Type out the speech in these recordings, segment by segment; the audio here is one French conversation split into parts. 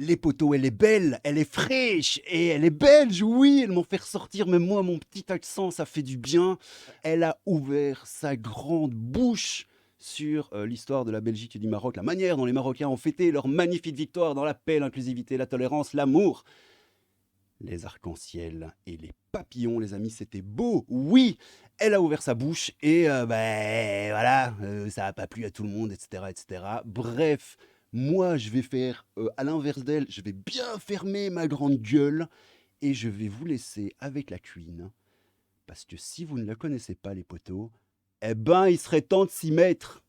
Les poteaux, elle est belle, elle est fraîche et elle est belge, oui, elles m'ont fait ressortir, même moi, mon petit accent, ça fait du bien. Elle a ouvert sa grande bouche sur l'histoire de la Belgique et du Maroc, la manière dont les Marocains ont fêté leur magnifique victoire dans la paix, l'inclusivité, la tolérance, l'amour. Les arcs-en-ciel et les papillons, les amis, c'était beau, oui. Elle a ouvert sa bouche et voilà, ça n'a pas plu à tout le monde, etc., etc. Bref, moi, je vais faire à l'inverse d'elle, je vais bien fermer ma grande gueule et je vais vous laisser avec la queen. Parce que si vous ne la connaissez pas, les poteaux, eh ben, il serait temps de s'y mettre.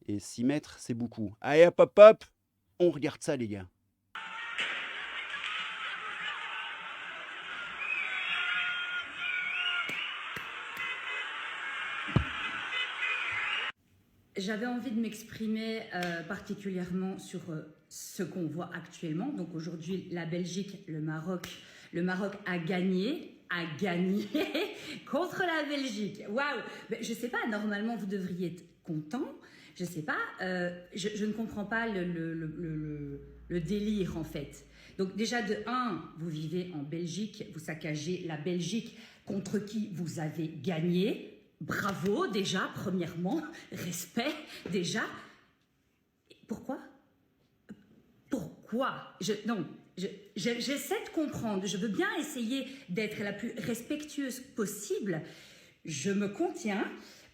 Et s'y mettre, c'est beaucoup. Allez, hop, hop, hop, on regarde ça, les gars. J'avais envie de m'exprimer particulièrement sur ce qu'on voit actuellement. Donc aujourd'hui, la Belgique, le Maroc. Le Maroc a gagné contre la Belgique. Waouh! Je ne sais pas, normalement, vous devriez être content. Je ne sais pas, je ne comprends pas le délire, en fait. Donc déjà, de 1, vous vivez en Belgique, vous saccagez la Belgique contre qui vous avez gagné. Bravo déjà, premièrement, respect déjà. Pourquoi? Pourquoi? J'essaie de comprendre, je veux bien essayer d'être la plus respectueuse possible. Je me contiens,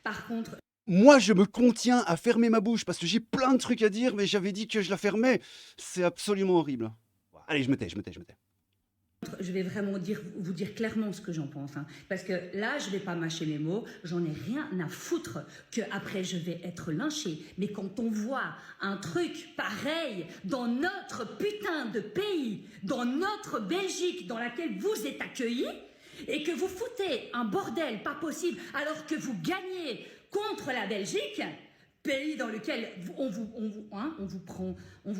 par contre... Moi, je me contiens à fermer ma bouche parce que j'ai plein de trucs à dire, mais j'avais dit que je la fermais. C'est absolument horrible. Allez, je me tais. Je vais vraiment vous dire clairement ce que j'en pense. Hein. Parce que là, je ne vais pas mâcher mes mots. J'en ai rien à foutre qu'après, je vais être lynchée. Mais quand on voit un truc pareil dans notre putain de pays, dans notre Belgique, dans laquelle vous êtes accueillis, et que vous foutez un bordel pas possible alors que vous gagnez contre la Belgique... pays dans lequel on vous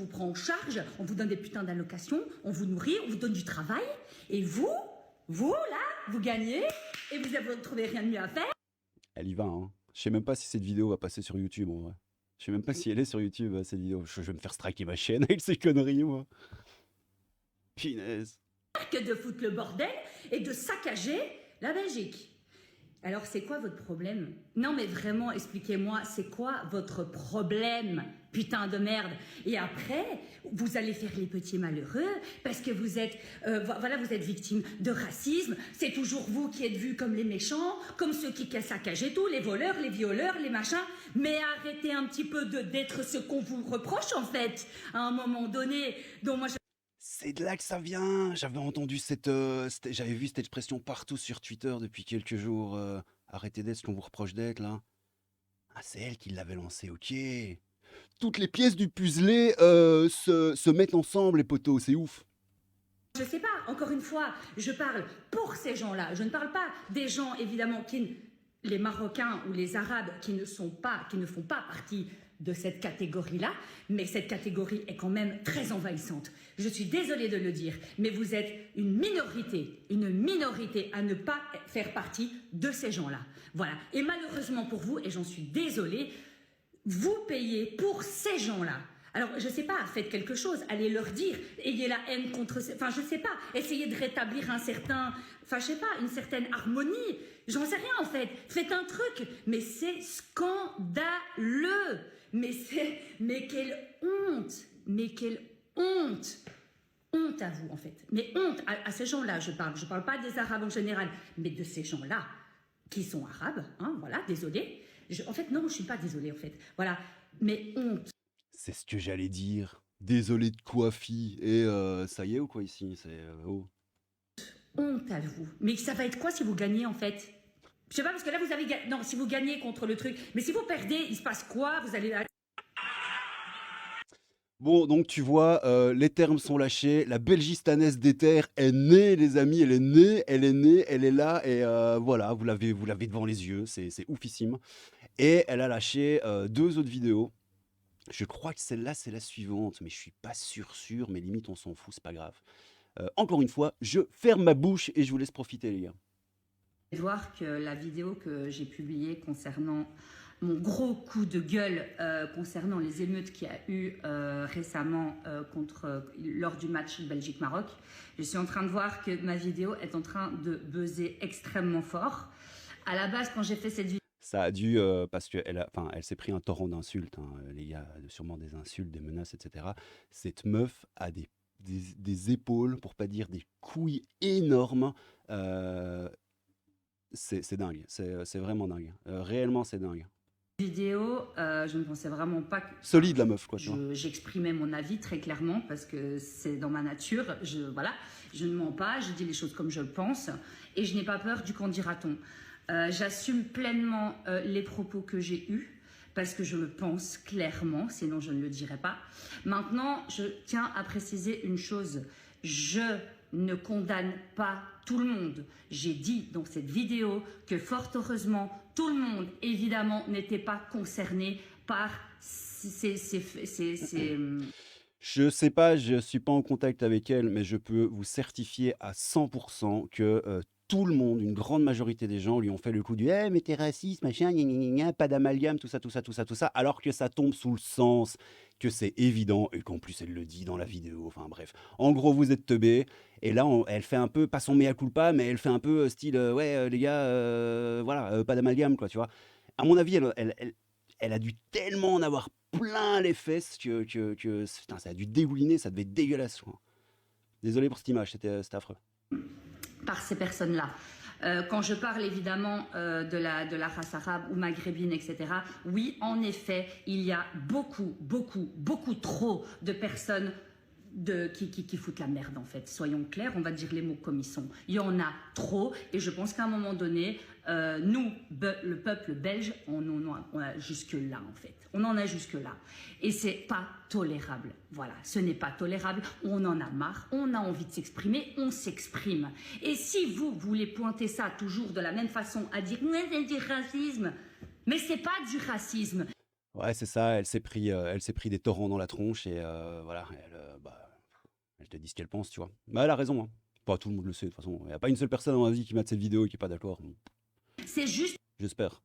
prend en charge, on vous donne des putains d'allocations, on vous nourrit, on vous donne du travail, et vous là, vous gagnez, et vous ne trouvez rien de mieux à faire. Elle y va, hein. Je sais même pas si cette vidéo va passer sur YouTube, en vrai. Je sais même pas si elle est sur YouTube, cette vidéo. Je vais me faire striker ma chaîne avec ces conneries, moi. Pinaise. Que de foutre le bordel et de saccager la Belgique. Alors, c'est quoi votre problème? Non, mais vraiment, expliquez-moi, c'est quoi votre problème, putain de merde? Et après, vous allez faire les petits malheureux parce que vous êtes, voilà, vous êtes victime de racisme. C'est toujours vous qui êtes vus comme les méchants, comme ceux qui saccagent tout, les voleurs, les violeurs, les machins. Mais arrêtez un petit peu d'être ce qu'on vous reproche, en fait, à un moment donné. Donc, moi, C'est de là que ça vient. J'avais entendu j'avais vu cette expression partout sur Twitter depuis quelques jours. Arrêtez d'être ce qu'on vous reproche d'être, là. Ah, c'est elle qui l'avait lancé, ok. Toutes les pièces du puzzle se mettent ensemble, les poteaux, c'est ouf. je sais pas, encore une fois, je parle pour ces gens-là. Je ne parle pas des gens, évidemment, les Marocains ou les Arabes qui ne font pas partie de cette catégorie-là, mais cette catégorie est quand même très envahissante. Je suis désolée de le dire, mais vous êtes une minorité à ne pas faire partie de ces gens-là. Voilà. Et malheureusement pour vous, et j'en suis désolée, vous payez pour ces gens-là. Alors, je sais pas, faites quelque chose, allez leur dire, ayez la haine contre... Enfin, je sais pas, essayez de rétablir un certain... Enfin, je sais pas, une certaine harmonie. J'en sais rien, en fait. Faites un truc. Mais c'est scandaleux. Mais quelle honte. Mais quelle honte. Honte à vous, en fait. Mais honte à ces gens-là, je parle. Je parle pas des Arabes en général, mais de ces gens-là qui sont Arabes, hein, voilà, désolé. En fait, non, je suis pas désolée, en fait. Voilà, mais honte. C'est ce que j'allais dire. Désolé de quoi, fille. Et ça y est ou quoi ici? Oh. Honte à vous. Mais ça va être quoi si vous gagnez, en fait? Je sais pas, parce que là, vous avez gagné... Non, si vous gagnez contre le truc. Mais si vous perdez, il se passe quoi? Vous allez... Bon, donc tu vois, les termes sont lâchés. La Belgistanaise des terres est née, les amis. Elle est née, elle est là. Et voilà, vous l'avez devant les yeux. C'est oufissime. Et elle a lâché 2 autres vidéos. Je crois que celle-là, c'est la suivante. Mais je suis pas sûr. Mais limite, on s'en fout, c'est pas grave. Encore une fois, je ferme ma bouche et je vous laisse profiter, les gars. Voir que la vidéo que j'ai publiée concernant mon gros coup de gueule concernant les émeutes qu'il y a eu récemment lors du match Belgique-Maroc. Je suis en train de voir que ma vidéo est en train de buzzer extrêmement fort. À la base, quand j'ai fait cette vidéo, Ça a dû, parce qu'elle elle s'est pris un torrent d'insultes, hein, les gars, sûrement des insultes, des menaces, etc. Cette meuf a des épaules, pour pas dire des couilles énormes. C'est dingue, c'est vraiment dingue. Réellement, c'est dingue. je ne pensais vraiment pas que Solide la meuf, quoi, tu vois. j'exprimais mon avis très clairement parce que c'est dans ma nature. Voilà, je ne mens pas, je dis les choses comme je le pense et je n'ai pas peur du qu'en dira-t-on. J'assume pleinement les propos que j'ai eus parce que je le pense clairement, sinon je ne le dirais pas. Maintenant, je tiens à préciser une chose. Je ne condamne pas tout le monde. J'ai dit dans cette vidéo que fort heureusement, tout le monde, évidemment, n'était pas concerné par Je sais pas, je suis pas en contact avec elle, mais je peux vous certifier à 100% que tout le monde, une grande majorité des gens lui ont fait le coup du «Eh, mais t'es raciste, machin, gna gna gna gna, pas d'amalgame, tout ça, tout ça, tout ça, tout ça», alors que ça tombe sous le sens, que c'est évident et qu'en plus elle le dit dans la vidéo. Enfin bref, en gros, vous êtes teubés. Et là, elle fait un peu, pas son mea culpa, mais elle fait un peu style «Ouais, les gars, voilà, pas d'amalgame», quoi, tu vois. À mon avis, elle a dû tellement en avoir plein les fesses que putain, ça a dû dégouliner, ça devait être dégueulasse, quoi. Désolé pour cette image, c'était affreux. par ces personnes-là. Quand je parle évidemment de la race arabe ou maghrébine, etc., oui, en effet, il y a beaucoup trop de personnes qui foutent la merde, en fait. Soyons clairs, on va dire les mots comme ils sont. Il y en a trop, et je pense qu'à un moment donné, nous, le peuple belge, on en a jusque-là, en fait. On en a jusque-là. Et c'est pas tolérable. Voilà, ce n'est pas tolérable. On en a marre, on a envie de s'exprimer, on s'exprime. Et si vous voulez pointer ça toujours de la même façon, à dire « Ouais, c'est du racisme », mais c'est pas du racisme. Ouais, c'est ça, elle s'est pris des torrents dans la tronche et voilà, elle te dit ce qu'elle pense, tu vois. Bah, elle a raison, hein. Pas tout le monde le sait, de toute façon. Il n'y a pas une seule personne dans la vie qui mate cette vidéo et qui est pas d'accord. C'est juste J'espère.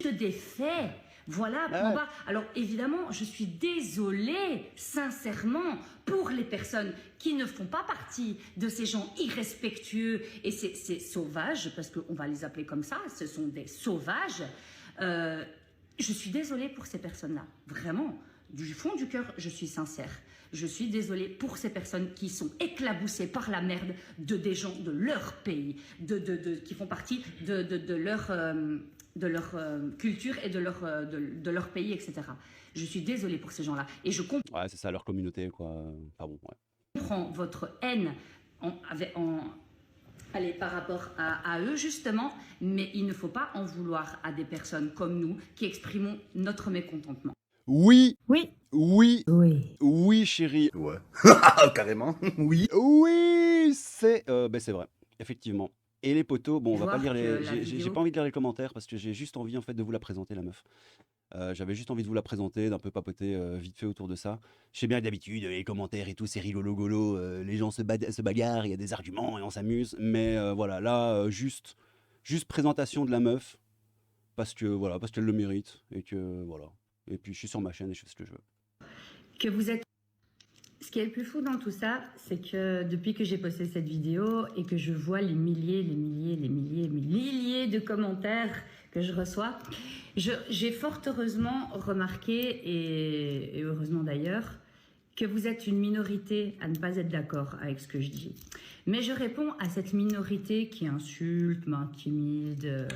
des faits. Voilà, Ah point ouais. barre. Alors évidemment, je suis désolée, sincèrement, pour les personnes qui ne font pas partie de ces gens irrespectueux et ces sauvages, parce qu'on va les appeler comme ça, ce sont des sauvages. Je suis désolée pour ces personnes-là, vraiment. Du fond du cœur, je suis sincère. Je suis désolée pour ces personnes qui sont éclaboussées par la merde des gens de leur pays, qui font partie de leur culture et de leur pays, etc. Je suis désolée pour ces gens-là. Et je Ouais, c'est ça, leur communauté, quoi. Enfin bon, ouais. comprends votre haine allez, par rapport à eux, justement, mais il ne faut pas en vouloir à des personnes comme nous qui exprimons notre mécontentement. Oui, Oui. oui, Oui. oui, chérie. Ouais. Carrément. Oui. Oui, c'est vrai, effectivement. Et les poteaux, bon, on va pas Voir lire que les. la J'ai vidéo- pas envie de lire les commentaires parce que j'ai juste envie en fait de vous la présenter, la meuf. J'avais juste envie de vous la présenter, d'un peu papoter vite fait autour de ça. Je sais bien que d'habitude, les commentaires et tout, c'est rigolo golo, les gens se bagarrent, il y a des arguments et on s'amuse. Mais voilà, là, juste présentation de la meuf parce que voilà, parce qu'elle le mérite et que voilà. Et puis je suis sur ma chaîne et je fais ce que je veux. Que vous êtes. Ce qui est le plus fou dans tout ça, c'est que depuis que j'ai posté cette vidéo et que je vois les milliers de commentaires que je reçois, j'ai fort heureusement remarqué, et heureusement d'ailleurs, que vous êtes une minorité à ne pas être d'accord avec ce que je dis. Mais je réponds à cette minorité qui insulte, m'intimide,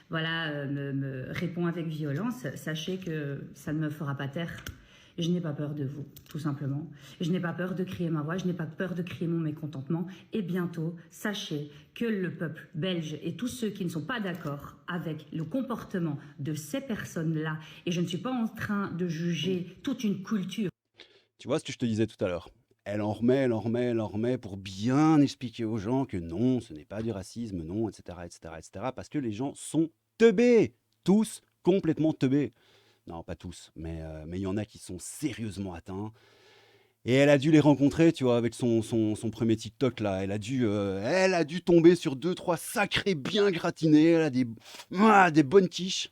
voilà, me répond avec violence. Sachez que ça ne me fera pas taire. Je n'ai pas peur de vous, tout simplement. Je n'ai pas peur de crier ma voix, je n'ai pas peur de crier mon mécontentement. Et bientôt, sachez que le peuple belge et tous ceux qui ne sont pas d'accord avec le comportement de ces personnes-là, et je ne suis pas en train de juger toute une culture. Tu vois ce que je te disais tout à l'heure? Elle en remet pour bien expliquer aux gens que non, ce n'est pas du racisme, non, etc., etc., etc., parce que les gens sont teubés, tous complètement teubés. Non, pas tous, mais il y en a qui sont sérieusement atteints. Et elle a dû les rencontrer, tu vois, avec son premier TikTok là. Elle a dû tomber sur 2-3 sacrés bien gratinés. Elle a des bonnes quiches.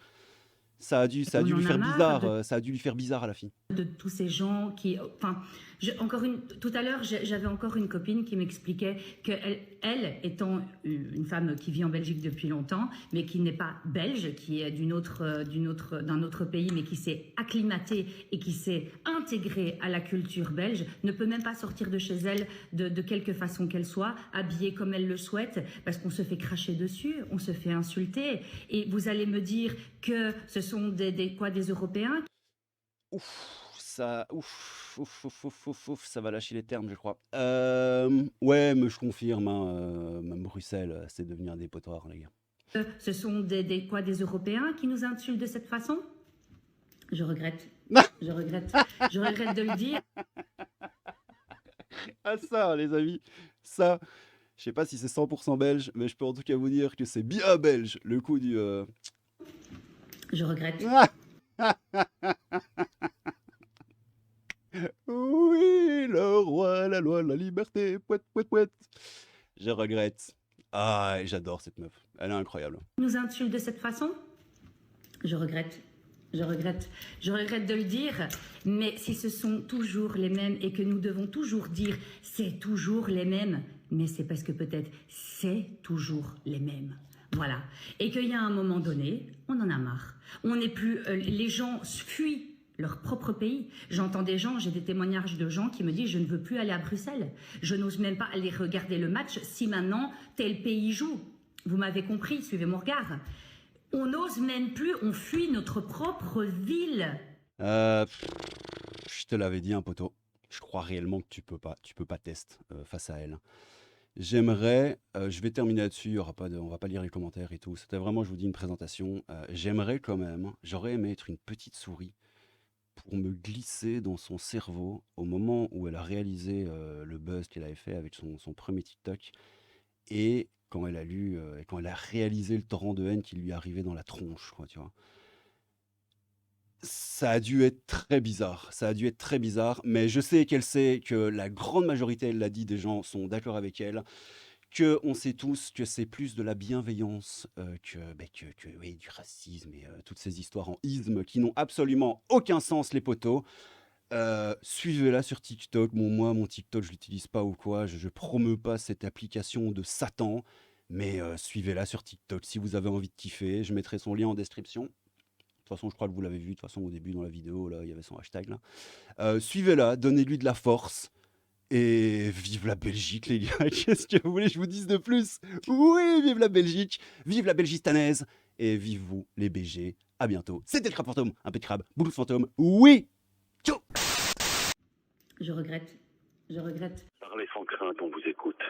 Ça a dû On lui en a faire marre bizarre, de ça a dû lui faire bizarre à la fin. tous ces gens qui, enfin, tout à l'heure, j'avais encore une copine qui m'expliquait elle étant une femme qui vit en Belgique depuis longtemps, mais qui n'est pas belge, qui est d'un autre pays, mais qui s'est acclimatée et qui s'est intégrée à la culture belge, ne peut même pas sortir de chez elle de quelque façon qu'elle soit, habillée comme elle le souhaite, parce qu'on se fait cracher dessus, on se fait insulter. Et vous allez me dire que ce sont des Européens. Ouf, ça va lâcher les termes, je crois. Ouais, mais je confirme, hein, même Bruxelles, c'est devenu un dépotoir, les gars. Ce sont des Européens qui nous insultent de cette façon? Je regrette. Je regrette. Je regrette de le dire. Ah ça, les amis, ça, je sais pas si c'est 100% belge, mais je peux en tout cas vous dire que c'est bien belge, le coup du... Je regrette. Oui, le roi, la loi, la liberté, pouet, pouet, pouet. Je regrette. Ah, j'adore cette meuf, elle est incroyable. Nous insultent de cette façon? Je regrette. Je regrette. Je regrette de le dire, mais si ce sont toujours les mêmes et que nous devons toujours dire c'est toujours les mêmes, mais c'est parce que peut-être c'est toujours les mêmes. Voilà. Et qu'il y a un moment donné, on en a marre. On n'est plus... les gens fuient leur propre pays. J'entends j'ai des témoignages de gens qui me disent je ne veux plus aller à Bruxelles. Je n'ose même pas aller regarder le match si maintenant tel pays joue. Vous m'avez compris, suivez mon regard. On n'ose même plus, on fuit notre propre ville. Je te l'avais dit, un poteau. Je crois réellement que tu peux pas tester face à elle. J'aimerais, je vais terminer là-dessus, on va pas lire les commentaires et tout. C'était vraiment, je vous dis, une présentation. J'aimerais quand même, j'aurais aimé être une petite souris pour me glisser dans son cerveau au moment où elle a réalisé le buzz qu'elle avait fait avec son premier TikTok. Et quand elle a lu, et quand elle a réalisé le torrent de haine qui lui arrivait dans la tronche, quoi, tu vois. Ça a dû être très bizarre, mais je sais qu'elle sait que la grande majorité, elle l'a dit, des gens sont d'accord avec elle, qu'on sait tous que c'est plus de la bienveillance oui, du racisme et toutes ces histoires en isme qui n'ont absolument aucun sens, les potos. Suivez-la sur TikTok. Bon, moi, mon TikTok, je l'utilise pas ou quoi, je promeus pas cette application de Satan, mais suivez-la sur TikTok si vous avez envie de kiffer. Je mettrai son lien en description. De toute façon, je crois que vous l'avez vu, de toute façon, au début, dans la vidéo, là, il y avait son hashtag, là. Suivez-la, donnez-lui de la force, et vive la Belgique, les gars. Qu'est-ce que vous voulez que je vous dise de plus? Oui, vive la Belgique, vive la Belgistanaise, et vive vous, les BG. À bientôt. C'était le Crabe Fantôme, un peu de crabe, beaucoup de fantômes. Oui! Ciao! Je regrette. Je regrette. Parlez sans crainte, on vous écoute.